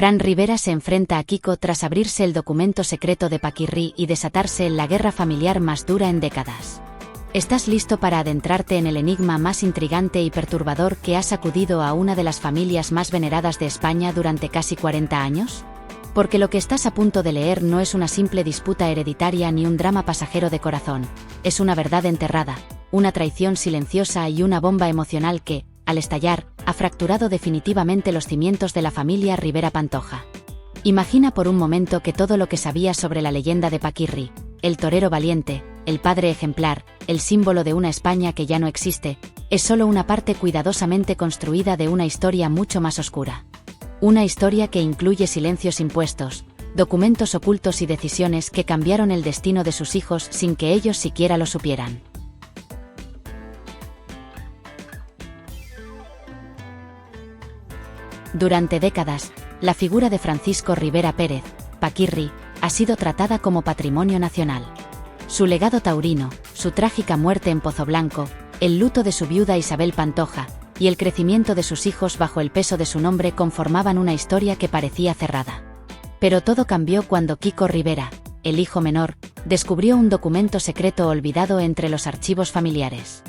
Fran Rivera se enfrenta a Kiko tras abrirse el documento secreto de Paquirri y desatarse la guerra familiar más dura en décadas. ¿Estás listo para adentrarte en el enigma más intrigante y perturbador que ha sacudido a una de las familias más veneradas de España durante casi 40 años? Porque lo que estás a punto de leer no es una simple disputa hereditaria ni un drama pasajero de corazón, es una verdad enterrada, una traición silenciosa y una bomba emocional que, al estallar, ha fracturado definitivamente los cimientos de la familia Rivera Pantoja. Imagina por un momento que todo lo que sabías sobre la leyenda de Paquirri, el torero valiente, el padre ejemplar, el símbolo de una España que ya no existe, es solo una parte cuidadosamente construida de una historia mucho más oscura. Una historia que incluye silencios impuestos, documentos ocultos y decisiones que cambiaron el destino de sus hijos sin que ellos siquiera lo supieran. Durante décadas, la figura de Francisco Rivera Pérez, Paquirri, ha sido tratada como patrimonio nacional. Su legado taurino, su trágica muerte en Pozoblanco, el luto de su viuda Isabel Pantoja, y el crecimiento de sus hijos bajo el peso de su nombre conformaban una historia que parecía cerrada. Pero todo cambió cuando Kiko Rivera, el hijo menor, descubrió un documento secreto olvidado entre los archivos familiares.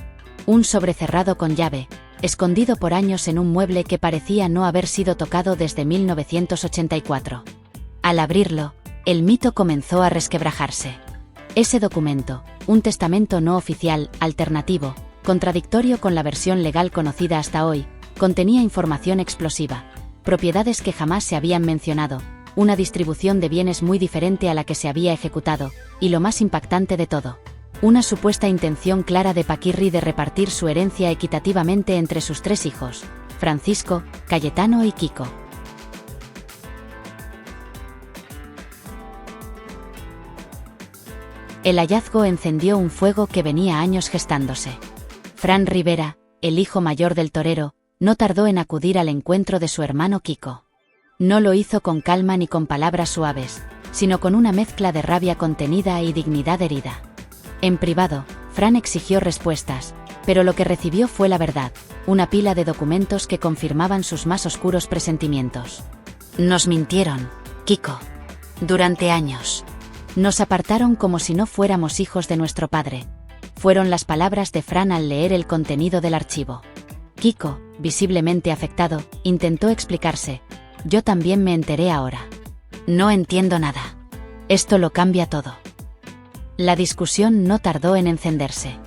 Un sobre cerrado con llave, escondido por años en un mueble que parecía no haber sido tocado desde 1984. Al abrirlo, el mito comenzó a resquebrajarse. Ese documento, un testamento no oficial, alternativo, contradictorio con la versión legal conocida hasta hoy, contenía información explosiva, propiedades que jamás se habían mencionado, una distribución de bienes muy diferente a la que se había ejecutado, y lo más impactante de todo, una supuesta intención clara de Paquirri de repartir su herencia equitativamente entre sus 3 hijos, Francisco, Cayetano y Kiko. El hallazgo encendió un fuego que venía años gestándose. Fran Rivera, el hijo mayor del torero, no tardó en acudir al encuentro de su hermano Kiko. No lo hizo con calma ni con palabras suaves, sino con una mezcla de rabia contenida y dignidad herida. En privado, Fran exigió respuestas, pero lo que recibió fue la verdad, una pila de documentos que confirmaban sus más oscuros presentimientos. Nos mintieron, Kiko. Durante años. Nos apartaron como si no fuéramos hijos de nuestro padre. Fueron las palabras de Fran al leer el contenido del archivo. Kiko, visiblemente afectado, intentó explicarse. Yo también me enteré ahora. No entiendo nada. Esto lo cambia todo. La discusión no tardó en encenderse.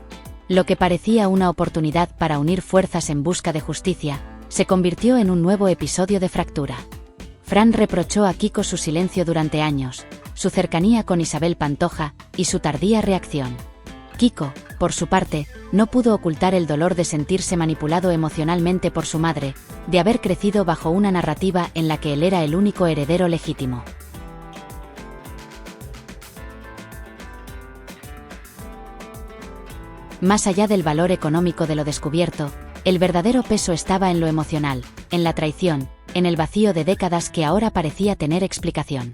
Lo que parecía una oportunidad para unir fuerzas en busca de justicia, se convirtió en un nuevo episodio de fractura. Fran reprochó a Kiko su silencio durante años, su cercanía con Isabel Pantoja, y su tardía reacción. Kiko, por su parte, no pudo ocultar el dolor de sentirse manipulado emocionalmente por su madre, de haber crecido bajo una narrativa en la que él era el único heredero legítimo. Más allá del valor económico de lo descubierto, el verdadero peso estaba en lo emocional, en la traición, en el vacío de décadas que ahora parecía tener explicación.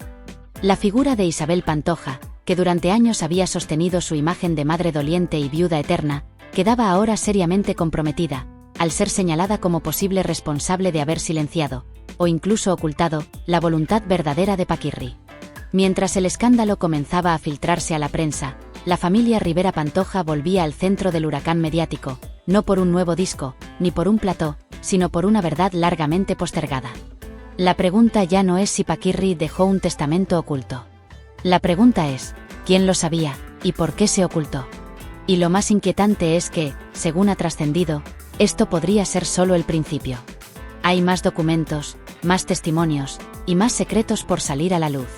La figura de Isabel Pantoja, que durante años había sostenido su imagen de madre doliente y viuda eterna, quedaba ahora seriamente comprometida, al ser señalada como posible responsable de haber silenciado, o incluso ocultado, la voluntad verdadera de Paquirri. Mientras el escándalo comenzaba a filtrarse a la prensa, la familia Rivera Pantoja volvía al centro del huracán mediático, no por un nuevo disco, ni por un plató, sino por una verdad largamente postergada. La pregunta ya no es si Paquirri dejó un testamento oculto. La pregunta es, ¿quién lo sabía, y por qué se ocultó? Y lo más inquietante es que, según ha trascendido, esto podría ser solo el principio. Hay más documentos, más testimonios, y más secretos por salir a la luz.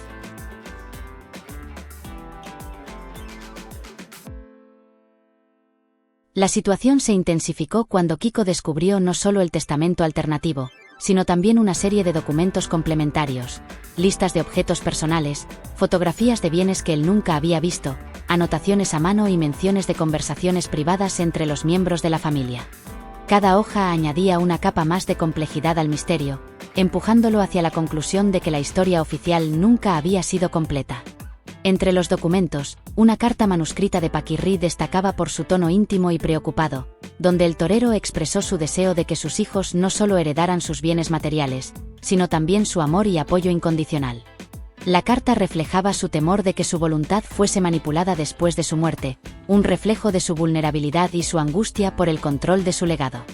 La situación se intensificó cuando Kiko descubrió no solo el testamento alternativo, sino también una serie de documentos complementarios, listas de objetos personales, fotografías de bienes que él nunca había visto, anotaciones a mano y menciones de conversaciones privadas entre los miembros de la familia. Cada hoja añadía una capa más de complejidad al misterio, empujándolo hacia la conclusión de que la historia oficial nunca había sido completa. Entre los documentos, una carta manuscrita de Paquirri destacaba por su tono íntimo y preocupado, donde el torero expresó su deseo de que sus hijos no solo heredaran sus bienes materiales, sino también su amor y apoyo incondicional. La carta reflejaba su temor de que su voluntad fuese manipulada después de su muerte, un reflejo de su vulnerabilidad y su angustia por el control de su legado.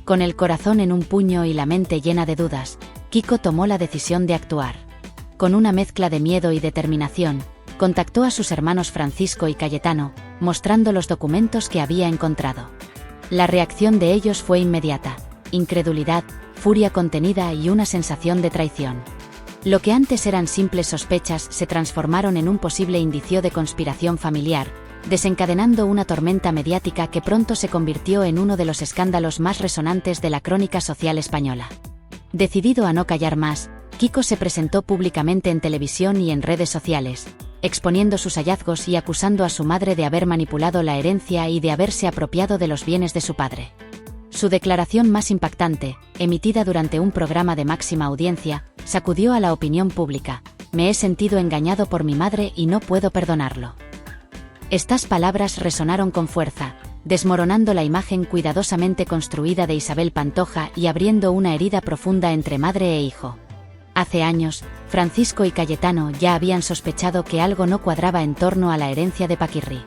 Con el corazón en un puño y la mente llena de dudas, Kiko tomó la decisión de actuar. Con una mezcla de miedo y determinación, contactó a sus hermanos Francisco y Cayetano, mostrando los documentos que había encontrado. La reacción de ellos fue inmediata: incredulidad, furia contenida y una sensación de traición. Lo que antes eran simples sospechas se transformaron en un posible indicio de conspiración familiar, desencadenando una tormenta mediática que pronto se convirtió en uno de los escándalos más resonantes de la crónica social española. Decidido a no callar más, Kiko se presentó públicamente en televisión y en redes sociales, exponiendo sus hallazgos y acusando a su madre de haber manipulado la herencia y de haberse apropiado de los bienes de su padre. Su declaración más impactante, emitida durante un programa de máxima audiencia, sacudió a la opinión pública: «Me he sentido engañado por mi madre y no puedo perdonarlo». Estas palabras resonaron con fuerza, desmoronando la imagen cuidadosamente construida de Isabel Pantoja y abriendo una herida profunda entre madre e hijo. Hace años, Francisco y Cayetano ya habían sospechado que algo no cuadraba en torno a la herencia de Paquirri.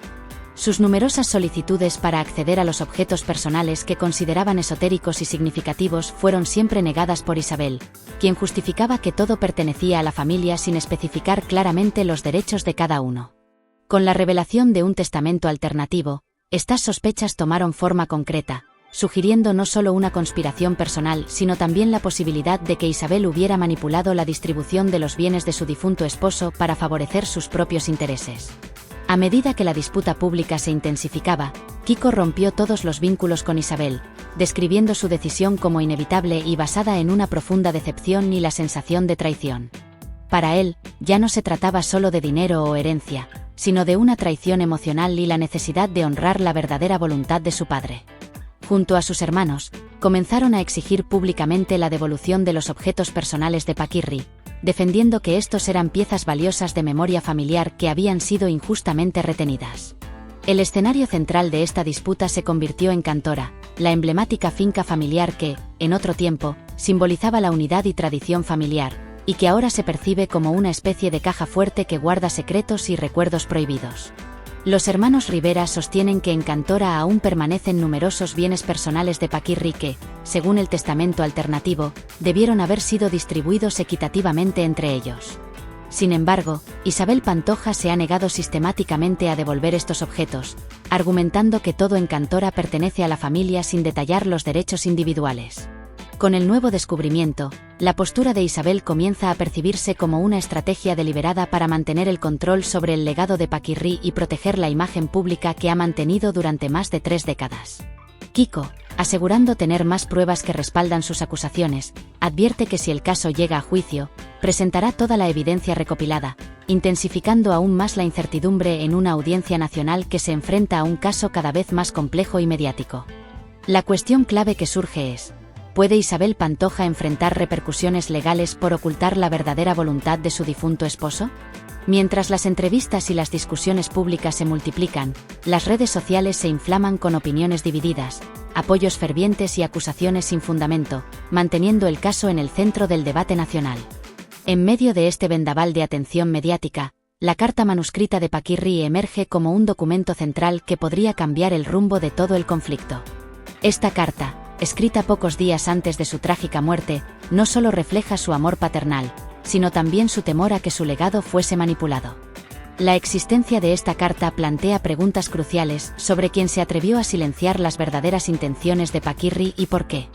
Sus numerosas solicitudes para acceder a los objetos personales que consideraban esotéricos y significativos fueron siempre negadas por Isabel, quien justificaba que todo pertenecía a la familia sin especificar claramente los derechos de cada uno. Con la revelación de un testamento alternativo, estas sospechas tomaron forma concreta, sugiriendo no solo una conspiración personal, sino también la posibilidad de que Isabel hubiera manipulado la distribución de los bienes de su difunto esposo para favorecer sus propios intereses. A medida que la disputa pública se intensificaba, Kiko rompió todos los vínculos con Isabel, describiendo su decisión como inevitable y basada en una profunda decepción y la sensación de traición. Para él, ya no se trataba solo de dinero o herencia, sino de una traición emocional y la necesidad de honrar la verdadera voluntad de su padre. Junto a sus hermanos, comenzaron a exigir públicamente la devolución de los objetos personales de Paquirri, defendiendo que estos eran piezas valiosas de memoria familiar que habían sido injustamente retenidas. El escenario central de esta disputa se convirtió en Cantora, la emblemática finca familiar que, en otro tiempo, simbolizaba la unidad y tradición familiar, y que ahora se percibe como una especie de caja fuerte que guarda secretos y recuerdos prohibidos. Los hermanos Rivera sostienen que en Cantora aún permanecen numerosos bienes personales de Paquirri que, según el testamento alternativo, debieron haber sido distribuidos equitativamente entre ellos. Sin embargo, Isabel Pantoja se ha negado sistemáticamente a devolver estos objetos, argumentando que todo en Cantora pertenece a la familia sin detallar los derechos individuales. Con el nuevo descubrimiento, la postura de Isabel comienza a percibirse como una estrategia deliberada para mantener el control sobre el legado de Paquirri y proteger la imagen pública que ha mantenido durante más de 3 décadas. Kiko, asegurando tener más pruebas que respaldan sus acusaciones, advierte que si el caso llega a juicio, presentará toda la evidencia recopilada, intensificando aún más la incertidumbre en una audiencia nacional que se enfrenta a un caso cada vez más complejo y mediático. La cuestión clave que surge es: ¿puede Isabel Pantoja enfrentar repercusiones legales por ocultar la verdadera voluntad de su difunto esposo? Mientras las entrevistas y las discusiones públicas se multiplican, las redes sociales se inflaman con opiniones divididas, apoyos fervientes y acusaciones sin fundamento, manteniendo el caso en el centro del debate nacional. En medio de este vendaval de atención mediática, la carta manuscrita de Paquirri emerge como un documento central que podría cambiar el rumbo de todo el conflicto. Esta carta, escrita pocos días antes de su trágica muerte, no solo refleja su amor paternal, sino también su temor a que su legado fuese manipulado. La existencia de esta carta plantea preguntas cruciales sobre quién se atrevió a silenciar las verdaderas intenciones de Paquirri y por qué.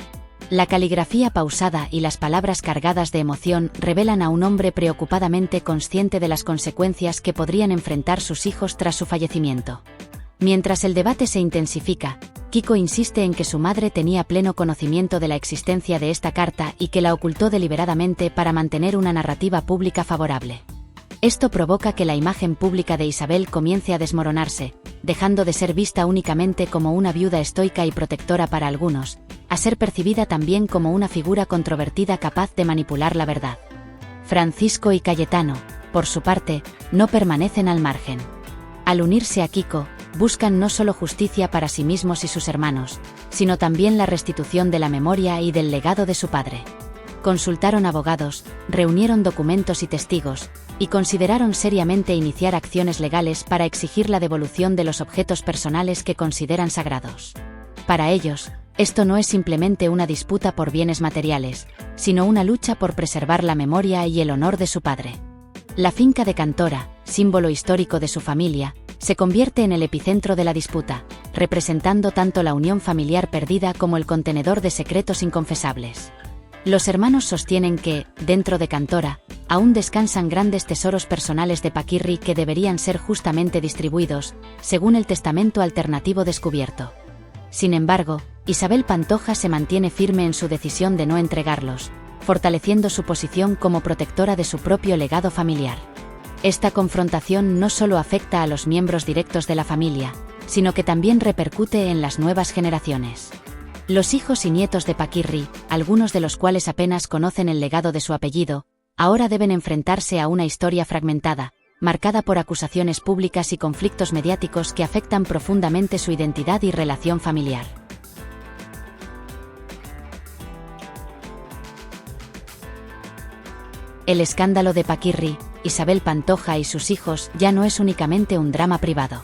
La caligrafía pausada y las palabras cargadas de emoción revelan a un hombre preocupadamente consciente de las consecuencias que podrían enfrentar sus hijos tras su fallecimiento. Mientras el debate se intensifica, Kiko insiste en que su madre tenía pleno conocimiento de la existencia de esta carta y que la ocultó deliberadamente para mantener una narrativa pública favorable. Esto provoca que la imagen pública de Isabel comience a desmoronarse, dejando de ser vista únicamente como una viuda estoica y protectora para algunos, a ser percibida también como una figura controvertida capaz de manipular la verdad. Francisco y Cayetano, por su parte, no permanecen al margen. Al unirse a Kiko, buscan no solo justicia para sí mismos y sus hermanos, sino también la restitución de la memoria y del legado de su padre. Consultaron abogados, reunieron documentos y testigos, y consideraron seriamente iniciar acciones legales para exigir la devolución de los objetos personales que consideran sagrados. Para ellos, esto no es simplemente una disputa por bienes materiales, sino una lucha por preservar la memoria y el honor de su padre. La finca de Cantora, símbolo histórico de su familia, se convierte en el epicentro de la disputa, representando tanto la unión familiar perdida como el contenedor de secretos inconfesables. Los hermanos sostienen que, dentro de Cantora, aún descansan grandes tesoros personales de Paquirri que deberían ser justamente distribuidos, según el testamento alternativo descubierto. Sin embargo, Isabel Pantoja se mantiene firme en su decisión de no entregarlos, fortaleciendo su posición como protectora de su propio legado familiar. Esta confrontación no solo afecta a los miembros directos de la familia, sino que también repercute en las nuevas generaciones. Los hijos y nietos de Paquirri, algunos de los cuales apenas conocen el legado de su apellido, ahora deben enfrentarse a una historia fragmentada, marcada por acusaciones públicas y conflictos mediáticos que afectan profundamente su identidad y relación familiar. El escándalo de Paquirri, Isabel Pantoja y sus hijos ya no es únicamente un drama privado.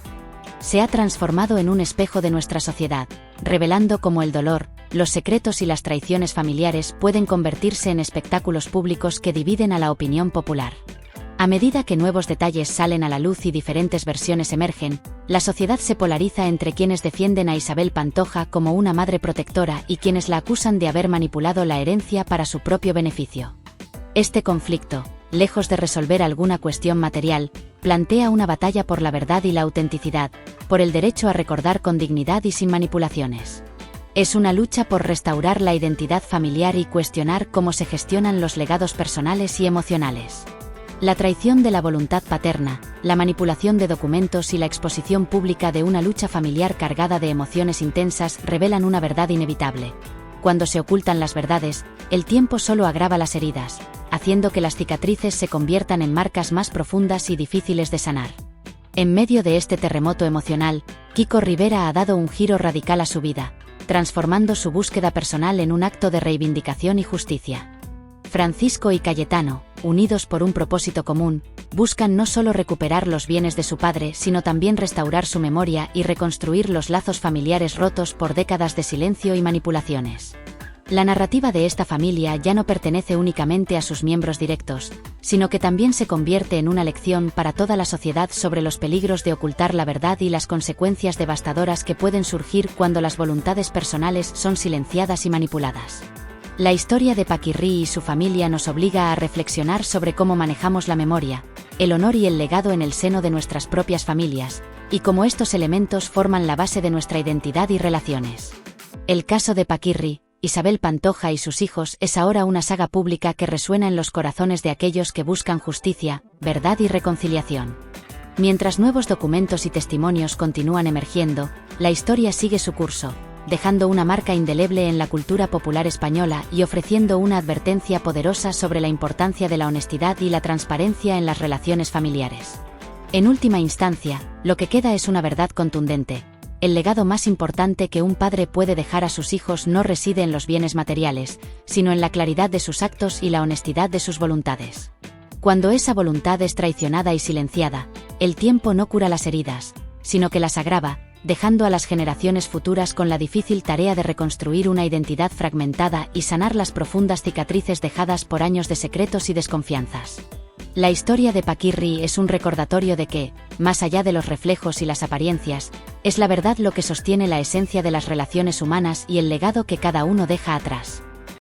Se ha transformado en un espejo de nuestra sociedad, revelando cómo el dolor, los secretos y las traiciones familiares pueden convertirse en espectáculos públicos que dividen a la opinión popular. A medida que nuevos detalles salen a la luz y diferentes versiones emergen, la sociedad se polariza entre quienes defienden a Isabel Pantoja como una madre protectora y quienes la acusan de haber manipulado la herencia para su propio beneficio. Este conflicto, lejos de resolver alguna cuestión material, plantea una batalla por la verdad y la autenticidad, por el derecho a recordar con dignidad y sin manipulaciones. Es una lucha por restaurar la identidad familiar y cuestionar cómo se gestionan los legados personales y emocionales. La traición de la voluntad paterna, la manipulación de documentos y la exposición pública de una lucha familiar cargada de emociones intensas revelan una verdad inevitable. Cuando se ocultan las verdades, el tiempo solo agrava las heridas, haciendo que las cicatrices se conviertan en marcas más profundas y difíciles de sanar. En medio de este terremoto emocional, Kiko Rivera ha dado un giro radical a su vida, transformando su búsqueda personal en un acto de reivindicación y justicia. Francisco y Cayetano, unidos por un propósito común, buscan no solo recuperar los bienes de su padre, sino también restaurar su memoria y reconstruir los lazos familiares rotos por décadas de silencio y manipulaciones. La narrativa de esta familia ya no pertenece únicamente a sus miembros directos, sino que también se convierte en una lección para toda la sociedad sobre los peligros de ocultar la verdad y las consecuencias devastadoras que pueden surgir cuando las voluntades personales son silenciadas y manipuladas. La historia de Paquirri y su familia nos obliga a reflexionar sobre cómo manejamos la memoria, el honor y el legado en el seno de nuestras propias familias, y cómo estos elementos forman la base de nuestra identidad y relaciones. El caso de Paquirri, Isabel Pantoja y sus hijos es ahora una saga pública que resuena en los corazones de aquellos que buscan justicia, verdad y reconciliación. Mientras nuevos documentos y testimonios continúan emergiendo, la historia sigue su curso, dejando una marca indeleble en la cultura popular española y ofreciendo una advertencia poderosa sobre la importancia de la honestidad y la transparencia en las relaciones familiares. En última instancia, lo que queda es una verdad contundente. El legado más importante que un padre puede dejar a sus hijos no reside en los bienes materiales, sino en la claridad de sus actos y la honestidad de sus voluntades. Cuando esa voluntad es traicionada y silenciada, el tiempo no cura las heridas, sino que las agrava, dejando a las generaciones futuras con la difícil tarea de reconstruir una identidad fragmentada y sanar las profundas cicatrices dejadas por años de secretos y desconfianzas. La historia de Paquirri es un recordatorio de que, más allá de los reflejos y las apariencias, es la verdad lo que sostiene la esencia de las relaciones humanas y el legado que cada uno deja atrás.